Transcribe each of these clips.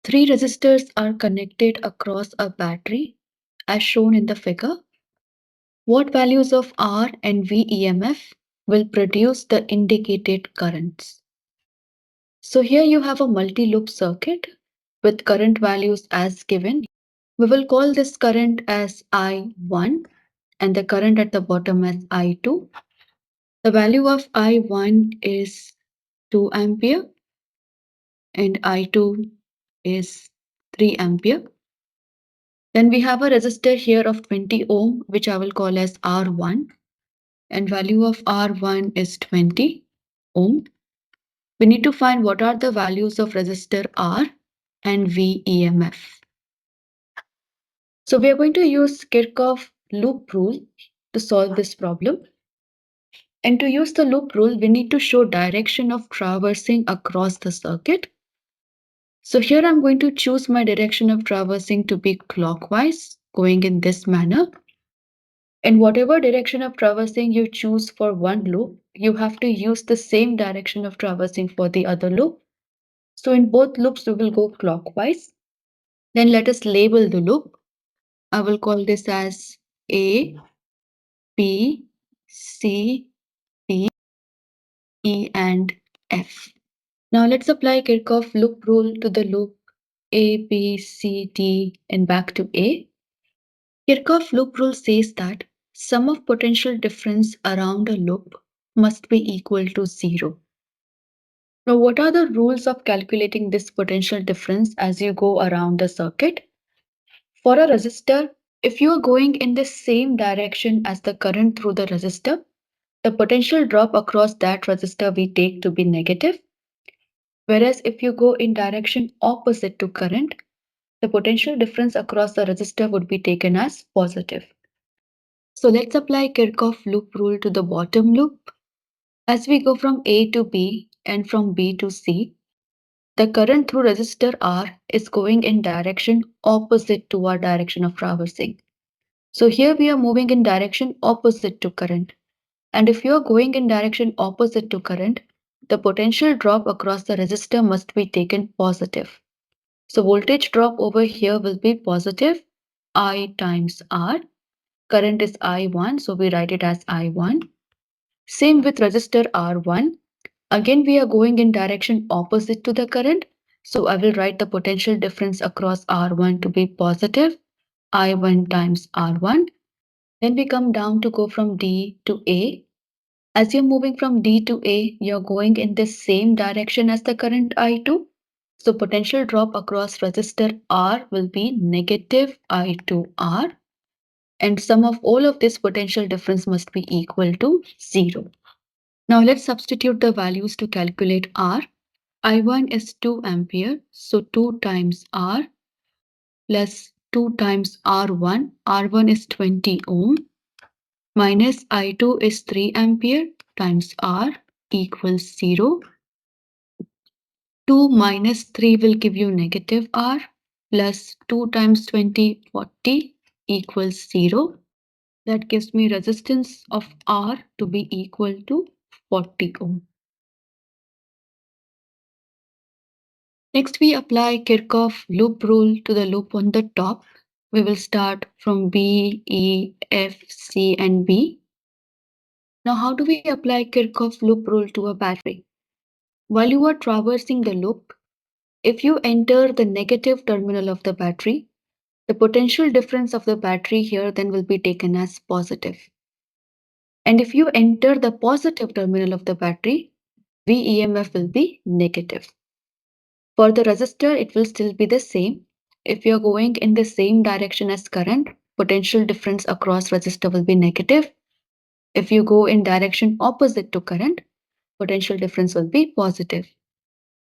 Three resistors are connected across a battery as shown in the figure. What values of R and V EMF will produce the indicated currents? So here you have a multi-loop circuit with current values as given. We will call this current as I1 and the current at the bottom as I2. The value of I1 is 2 ampere and I2 is 3 ampere. Then we have a resistor here of 20 ohm, which I will call as R1, and value of R1 is 20 ohm. We need to find what are the values of resistor R and V EMF. So we are going to use Kirchhoff loop rule to solve this problem. And to use the loop rule, we need to show direction of traversing across the circuit. So here I'm going to choose my direction of traversing to be clockwise, going in this manner. And whatever direction of traversing you choose for one loop, you have to use the same direction of traversing for the other loop. So in both loops, we will go clockwise. Then let us label the loop. I will call this as A, B, C, D, E, and F. Now let's apply Kirchhoff loop rule to the loop A, B, C, D, and back to A. Kirchhoff loop rule says that sum of potential difference around a loop must be equal to 0. Now, what are the rules of calculating this potential difference as you go around the circuit? For a resistor, if you are going in the same direction as the current through the resistor, the potential drop across that resistor we take to be negative. Whereas if you go in direction opposite to current, the potential difference across the resistor would be taken as positive. So let's apply Kirchhoff loop rule to the bottom loop. As we go from A to B and from B to C, the current through resistor R is going in direction opposite to our direction of traversing. So here we are moving in direction opposite to current. And if you are going in direction opposite to current, the potential drop across the resistor must be taken positive. So voltage drop over here will be positive I times R. Current is I1, so we write it as I1. Same with resistor R1. Again, we are going in direction opposite to the current. So I will write the potential difference across R1 to be positive I1 times R1. Then we come down to go from D to A. As you're moving from D to A, you're going in the same direction as the current I2. So potential drop across resistor R will be negative I2R. And sum of all of this potential difference must be equal to 0. Now let's substitute the values to calculate R. I1 is 2 ampere, so 2 times R plus 2 times R1. R1 is 20 ohm minus I2 is 3 ampere times R equals 0. 2 minus 3 will give you negative R plus 2 times 20, 40 equals 0. That gives me resistance of R to be equal to 40 ohm. Next, we apply Kirchhoff loop rule to the loop on the top. We will start from B, E, F, C, and B. Now, how do we apply Kirchhoff loop rule to a battery? While you are traversing the loop, if you enter the negative terminal of the battery, the potential difference of the battery here then will be taken as positive. And if you enter the positive terminal of the battery, VEMF will be negative. For the resistor, it will still be the same. If you're going in the same direction as current, potential difference across resistor will be negative. If you go in direction opposite to current, potential difference will be positive.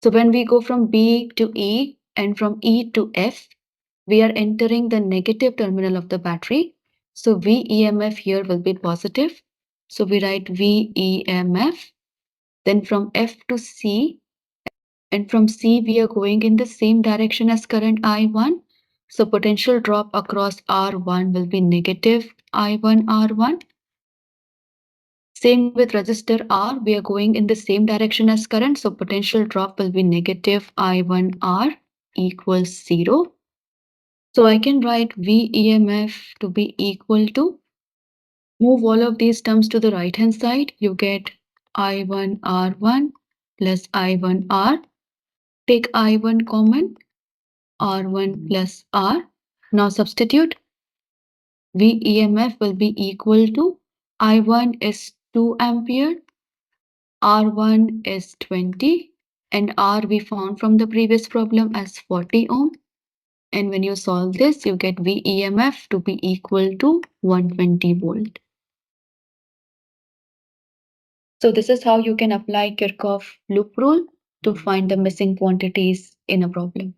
So when we go from B to E and from E to F, we are entering the negative terminal of the battery. So VEMF here will be positive. So we write VEMF. Then from F to C, and from C, we are going in the same direction as current I1. So potential drop across R1 will be negative I1 R1. Same with resistor R, we are going in the same direction as current. So potential drop will be negative I1 R. equals 0. So I can write VEMF to be equal to, move all of these terms to the right hand side, you get I1R1 plus I1R. Take I1 common, R1 plus R. Now substitute. VEMF will be equal to, I1 is 2 ampere, R1 is 20, and R we found from the previous problem as 40 ohm. And when you solve this, you get VEMF to be equal to 120 volt. So this is how you can apply Kirchhoff loop rule to find the missing quantities in a problem.